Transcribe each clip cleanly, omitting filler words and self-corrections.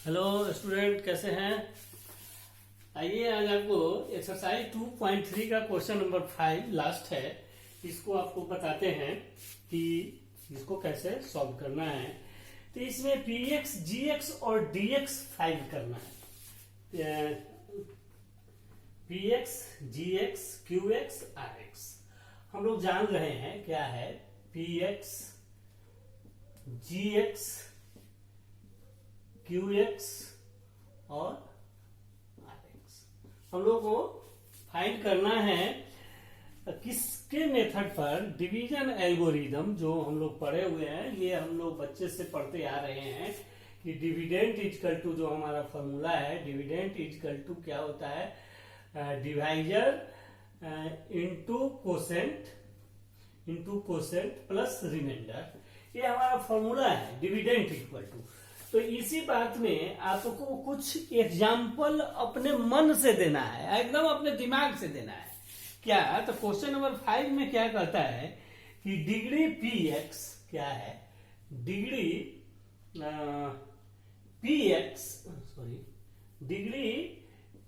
Hello student, कैसे हैं? आइए आज आपको एक्सरसाइज 2.3 का क्वेश्चन नंबर 5 लास्ट है। इसको आपको बताते हैं कि इसको कैसे सॉल्व करना है। तो इसमें px, gx और dx फाइंड करना है। px, gx, qx, rx हम लोग जान रहे हैं क्या है। px, gx, qx और rx हम लोग को फाइंड करना है किसके मेथड पर। डिवीजन एल्गोरिदम जो हम लोग पढ़े हुए हैं, ये हम लोग बच्चे से पढ़ते आ रहे हैं कि डिविडेंड इजकल टू, जो हमारा फॉर्मूला है, डिविडेंड इजकल टू क्या होता है, divisor into quotient plus remainder. ये हमारा फॉर्मूला है डिविडेंड इक्वल टू। तो इसी बात में आपको कुछ एग्जाम्पल अपने मन से देना है, एकदम अपने दिमाग से देना है। क्या? तो क्वेश्चन नंबर 5 में क्या कहता है कि डिग्री px क्या है, degree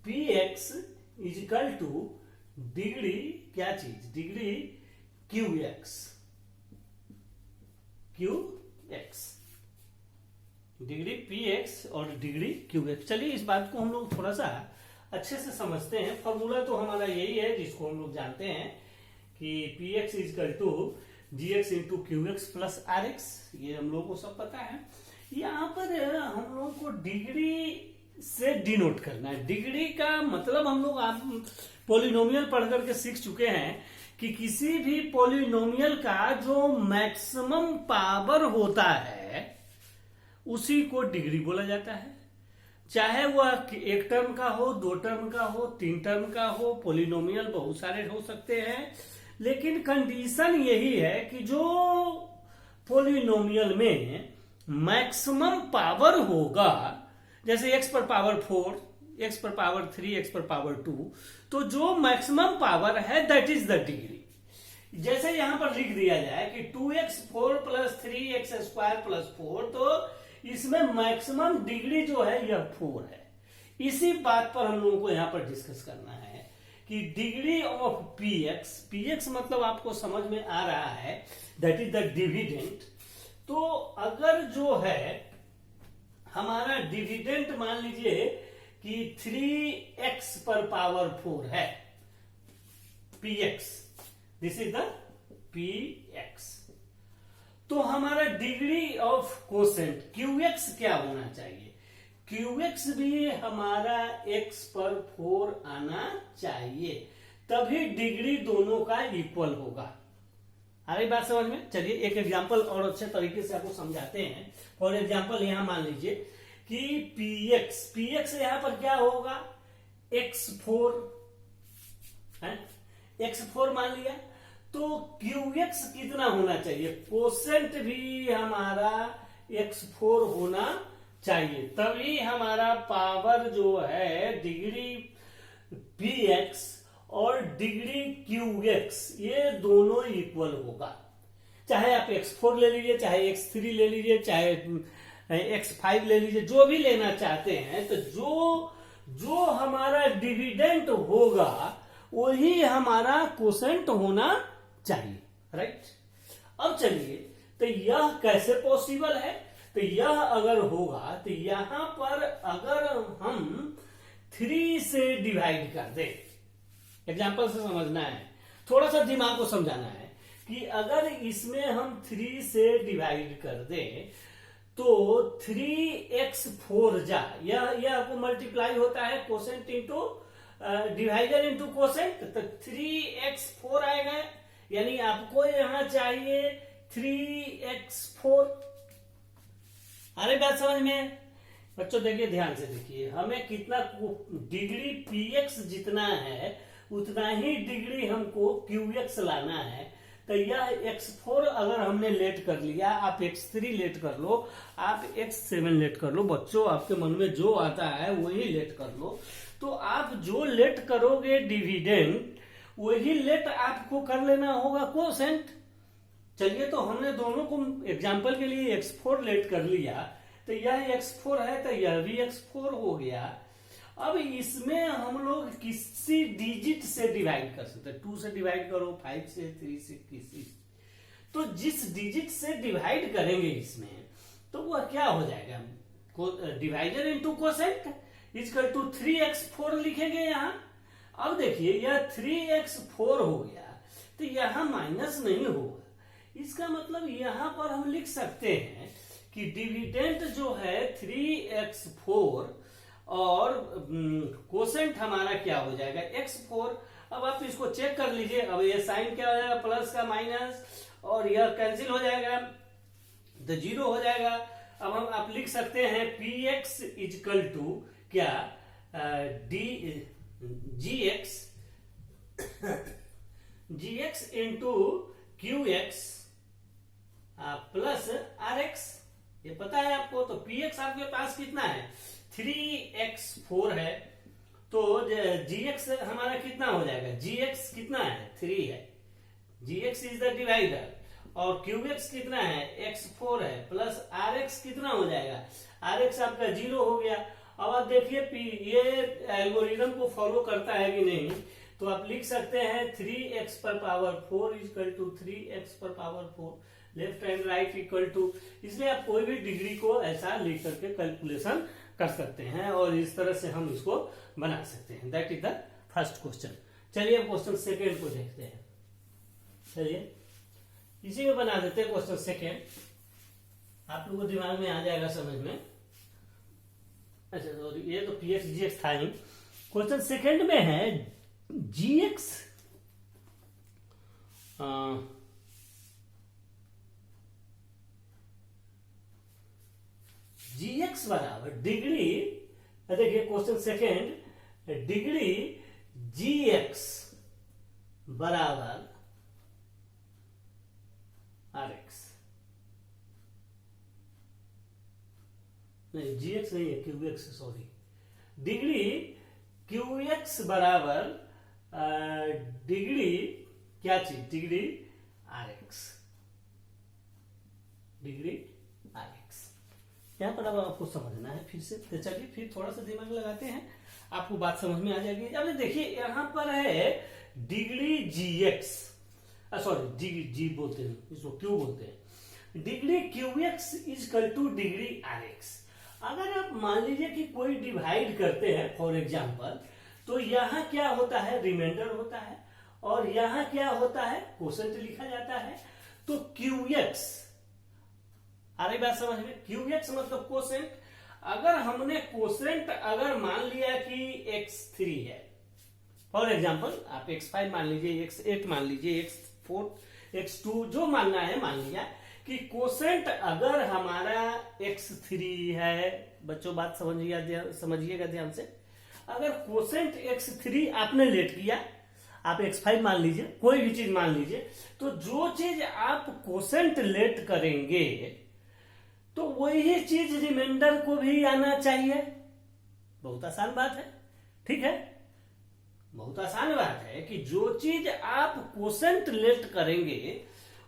px equal to degree क्या चीज, डिग्री qx, डिग्री px और डिग्री qx। चलिए इस बात को हम लोग थोड़ा सा अच्छे से समझते हैं। फॉर्मूला तो हमारा यही है जिसको हम लोग जानते हैं कि px equal to gx into qx plus rx। ये हम लोग को सब पता है। यहाँ पर हम लोग को डिग्री से डिनोट करना है। डिग्री का मतलब हम लोग आप पोलिनोमियल पढ़ करके सीख चुके हैं कि किसी भी पोलिनोमियल का जो मैक्सिमम पावर होता है उसी को डिग्री बोला जाता है। चाहे वह एक टर्म का हो, दो टर्म का हो, तीन टर्म का हो, पोलिनोमियल बहुत सारे हो सकते हैं, लेकिन कंडीशन यही है कि जो पोलिनोमियल में मैक्सिमम पावर होगा, जैसे x पर पावर 4, x पर पावर 3, x पर पावर 2, तो जो मैक्सिमम पावर है दैट इज द डिग्री। जैसे यहां पर लिख दिया जाए कि 2x 4 plus 3x square plus 4, तो इसमें मैक्सिमम डिग्री जो है यह 4 है। इसी बात पर हम लोगों को यहां पर डिस्कस करना है कि डिग्री ऑफ px मतलब आपको समझ में आ रहा है, दैट इज द डिविडेंट। तो अगर जो है हमारा डिविडेंट मान लीजिए कि 3x पर पावर 4 है, px, this is the px, तो हमारा डिग्री ऑफ कोसेंट qx क्या होना चाहिए, qx भी हमारा x पर 4 आना चाहिए, तभी डिग्री दोनों का इक्वल होगा। आ रही बात समझ में? चलिए एक एग्जांपल और अच्छे तरीके से आपको समझाते हैं। फॉर एग्जांपल यहां मान लीजिए कि px यहां पर क्या होगा, x4 है, x4 मान लिया, तो qx कितना होना चाहिए, कोसेंट भी हमारा x4 होना चाहिए, तभी हमारा पावर जो है डिग्री px और डिग्री qx ये दोनों इक्वल होगा। चाहे आप x4 ले लीजिए, चाहे x3 ले लीजिए, चाहे x5 ले लीजिए, जो भी लेना चाहते हैं, तो जो हमारा डिविडेंट होगा वही हमारा कोसेंट होना चाहिए, राइट। अब चलिए, तो यह कैसे पॉसिबल है? तो यह अगर होगा तो यहां पर अगर हम 3 से डिवाइड कर दें, एग्जाम्पल से समझना है, थोड़ा सा दिमाग को समझाना है कि अगर इसमें हम 3 से डिवाइड कर दें तो 3x4 यह आपको मल्टीप्लाई होता है quotient into divisor into quotient, तो 3x4 आएगा, यानी आपको यहां चाहिए 3x4। अरे बात समझ में? बच्चों देखिए, ध्यान से देखिए, हमें कितना डिग्री px जितना है उतना ही डिग्री हमको qx लाना है। तो यह x4 अगर हमने लेट कर लिया, आप x3 लेट कर लो, आप x7 लेट कर लो, बच्चों आपके मन में जो आता है वही लेट कर लो। तो आप जो लेट करोगे डिविडेंड, वही लेट आपको कर लेना होगा कोसेंट। चलिए, तो हमने दोनों को एग्जांपल के लिए x4 लेट कर लिया, तो यह x4 है तो यह भी x4 हो गया। अब इसमें हम लोग किसी डिजिट से डिवाइड कर सकते हैं, 2 से डिवाइड करो, 5 से, 3 से, किसी, तो जिस डिजिट से डिवाइड करेंगे इसमें तो वह क्या हो जाएगा, divisor into quotient equal to 3x4 लिखेंगे यहां। अब देखिए यह 3x4 हो गया तो यहां माइनस नहीं होगा, इसका मतलब यहां पर हम लिख सकते हैं कि डिविडेंड जो है 3x4 और कोसेंट हमारा क्या हो जाएगा x4। अब आप इसको चेक कर लीजिए, अब ये साइन क्या हो जाएगा, प्लस का माइनस, और यह कैंसिल हो जाएगा तो 0 हो जाएगा। अब हम आप लिख सकते हैं px इजकल टू क्या, gx into qx plus rx, ये पता है आपको। तो px आपके पास कितना है, 3x4 है, तो gx हमारा कितना हो जाएगा, gx कितना है, 3 है, gx इज द डिवाइडर, और qx कितना है, x4 है, प्लस rx कितना हो जाएगा, rx आपका 0 हो गया। अब आप देखिए ये एल्गोरिदम को फॉलो करता है कि नहीं, तो आप लिख सकते हैं 3x पर पावर 4 इक्वल टू 3x पर power 4, left and right equal to, इसलिए आप कोई भी डिग्री को ऐसा लिख करके कैलकुलेशन कर सकते हैं और इस तरह से हम इसको बना सकते हैं। That is the first question. चलिए अब क्वेश्चन सेकेंड को देखते हैं। चलिए इसी में बना देते हैं क्वेश्चन सेकेंड, आप लोगों को दिमाग में आ जाएगा समझ में। अच्छा तो ये तो px gx था ही। क्वेश्चन सेकेंड में है gx gx बराबर डिग्री, देखिए क्वेश्चन सेकेंड, डिग्री gx बराबर rx, नहीं gx नहीं है, qx, सॉरी, डिग्री qx बराबर डिग्री क्या चीज, डिग्री rx, डिग्री rx। यहां पर अब आपको समझना है फिर से, तो चलिए फिर थोड़ा सा दिमाग लगाते हैं, आपको बात समझ में आ जाएगी। अब देखिए यहां पर है डिग्री gx, सॉरी जी बोलते हैं इसको, क्यू बोलते हैं, degree qx equal to degree rx। अगर आप मान लीजिए कि कोई डिवाइड करते हैं फॉर एग्जांपल, तो यहां क्या होता है, रिमाइंडर होता है, और यहां क्या होता है, कोसेंट लिखा जाता है। तो qx, आ रही बात समझ में, qx मतलब कोसेंट। अगर हमने कोसेंट अगर मान लिया कि x3 है, फॉर एग्जांपल आप x5 मान लीजिए, x8 मान लीजिए, x4, x2 जो मानना है मान लिया कि कोसेंट अगर हमारा x3 है, बच्चों बात समझिएगा ध्यान से, अगर कोसेंट x3 आपने लेट किया, आप x5 मान लीजिए, कोई भी चीज मान लीजिए, तो जो चीज आप कोसेंट लेट करेंगे तो वही चीज रिमाइंडर को भी आना चाहिए। बहुत आसान बात है, ठीक है, बहुत आसान बात है कि जो चीज आप कोसेंट लेट करेंगे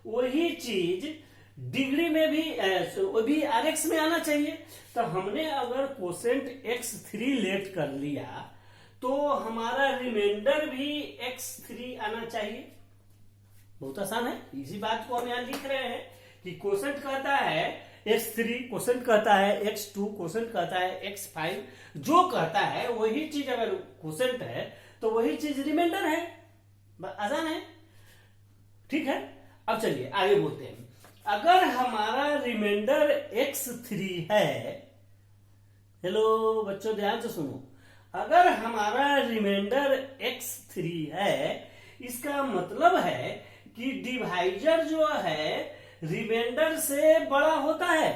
वही चीज डिग्री में भी rx में आना चाहिए। तो हमने अगर कोसेंट x3 लेट कर लिया तो हमारा रिमाइंडर भी x3 आना चाहिए। बहुत आसान है, इसी बात को हम यहां लिख रहे हैं कि कोसेंट कहता है x3, कोसेंट कहता है x2, कोसेंट कहता है x5, जो कहता है वही चीज अगर कोसेंट है तो वही चीज रिमाइंडर है। आसान है, ठीक है। अब चलिए आगे बोलते हैं, अगर हमारा रिमाइंडर x3 है, हेलो बच्चों ध्यान से सुनो, अगर हमारा रिमाइंडर x3 है, इसका मतलब है कि डिवाइजर जो है रिमाइंडर से बड़ा होता है।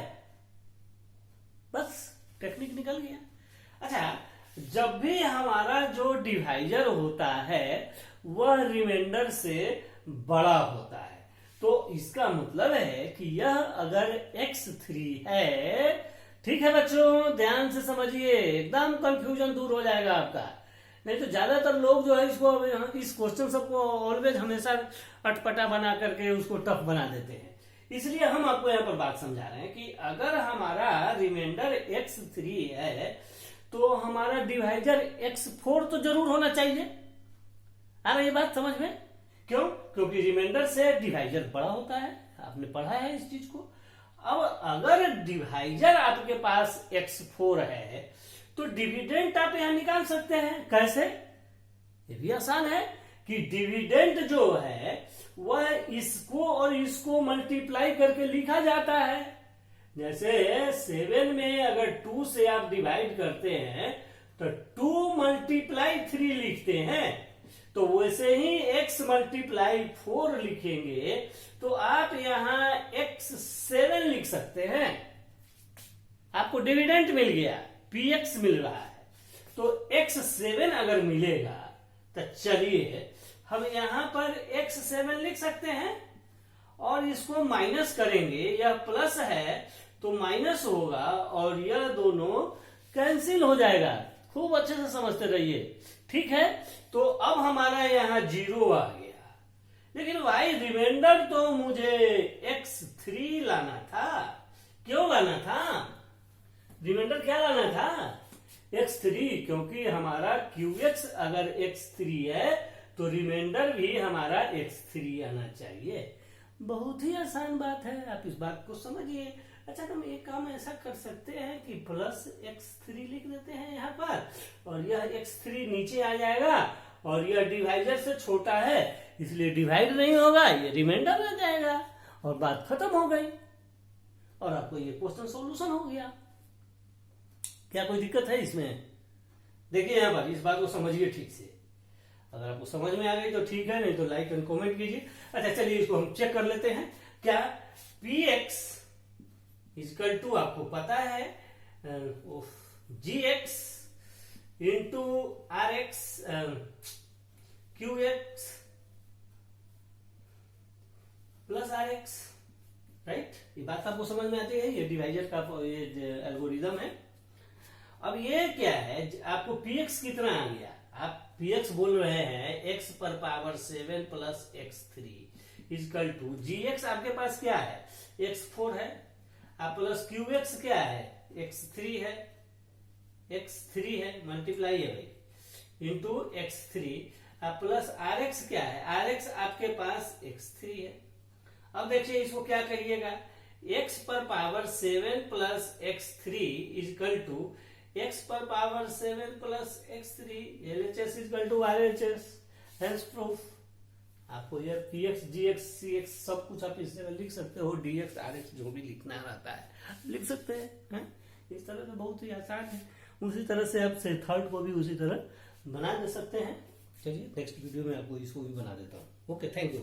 बस टेक्निक निकल गया। अच्छा, जब भी हमारा जो डिवाइजर होता है वह रिमाइंडर से बड़ा होता है, तो इसका मतलब है कि यह अगर x3 है, ठीक है बच्चों ध्यान से समझिए, एकदम कंफ्यूजन दूर हो जाएगा आपका। नहीं तो ज्यादातर लोग जो है इसको, इस क्वेश्चन सबको ऑलवेज हमेशा अटपटा बना करके उसको टफ बना देते हैं। इसलिए हम आपको यहाँ पर बात समझा रहे हैं कि अगर हमारा रिमाइंडर x3 है तो हमारा डिवाइजर x4 तो जरूर होना चाहिए। आ रही है बात समझ में? क्यों? क्योंकि रिमाइंडर से डिवाइजर बड़ा होता है, आपने पढ़ा है इस चीज को। अब अगर डिवाइजर आपके पास x4 है तो डिविडेंड आप यहां निकाल सकते हैं। कैसे? ये भी आसान है कि डिविडेंड जो है वह इसको और इसको मल्टीप्लाई करके लिखा जाता है। जैसे 7 में अगर 2 से आप डिवाइड करते हैं तो 2 मल्टीप्लाई 3 लिखते हैं, तो वैसे ही x मल्टीप्लाई 4 लिखेंगे तो आप यहां x7 लिख सकते हैं। आपको डिविडेंड मिल गया, px मिल रहा है, तो x7 अगर मिलेगा तो चलिए हम यहां पर x7 लिख सकते हैं और इसको माइनस करेंगे। यह प्लस है तो माइनस होगा और यह दोनों कैंसिल हो जाएगा। खूब अच्छे से समझते रहिए, ठीक है? तो अब हमारा यहां 0 आ गया, लेकिन भाई रिमाइंडर तो मुझे x3 लाना था। क्यों लाना था? रिमाइंडर क्या लाना था? x3, क्योंकि हमारा qx अगर x3 है तो रिमाइंडर भी हमारा x3 आना चाहिए। बहुत ही आसान बात है, आप इस बात को समझिए। अच्छा, हम एक काम ऐसा कर सकते हैं कि प्लस x3 लिख देते हैं यहाँ पर और यह x3 नीचे आ जाएगा और यह डिवाइजर से छोटा है इसलिए डिवाइड नहीं होगा, ये रिमाइंडर रह जाएगा और बात खत्म हो गई और आपको ये क्वेश्चन सॉल्यूशन हो गया। क्या कोई दिक्कत है इसमें? देखिए यहाँ पर इस बात को समझिए ठीक से। अगर आपको समझ में आ गई तो ठीक है, नहीं तो लाइक एंड कमेंट कीजिए। अच्छा चलिए इसको हम चेक कर लेते हैं। क्या px इजकल टू आपको पता है gx into rx qx plus rx, right? ये बात आपको समझ में आती है, ये डिवाइजर का ये एल्गोरिदम है। अब ये क्या है, आपको px कितना आ गया? आप px बोल रहे हैं x पर power 7 plus x3 equal to gx आपके पास क्या है? x4 है, आप प्लस qx क्या है? x3 है, x3 है, मल्टीप्लाई है भाई, इंटू x3 आप प्लस rx क्या है? rx आपके पास x3 है। अब देखिए इसको क्या कहिएगा? x पर power 7 plus x3 equal to x पर power 7 plus x3 LHS equal to RHS। Hence proof आपको यह px gx cx सब कुछ आप इस तरह लिख सकते हो, dx rx जो भी लिखना रहता है लिख सकते हैं। इस तरह तो बहुत ही आसान है। उसी तरह से आप थर्ड को भी उसी तरह बना दे सकते हैं। चलिए नेक्स्ट वीडियो में आपको इसको भी बना देता हूँ। Okay, thank you.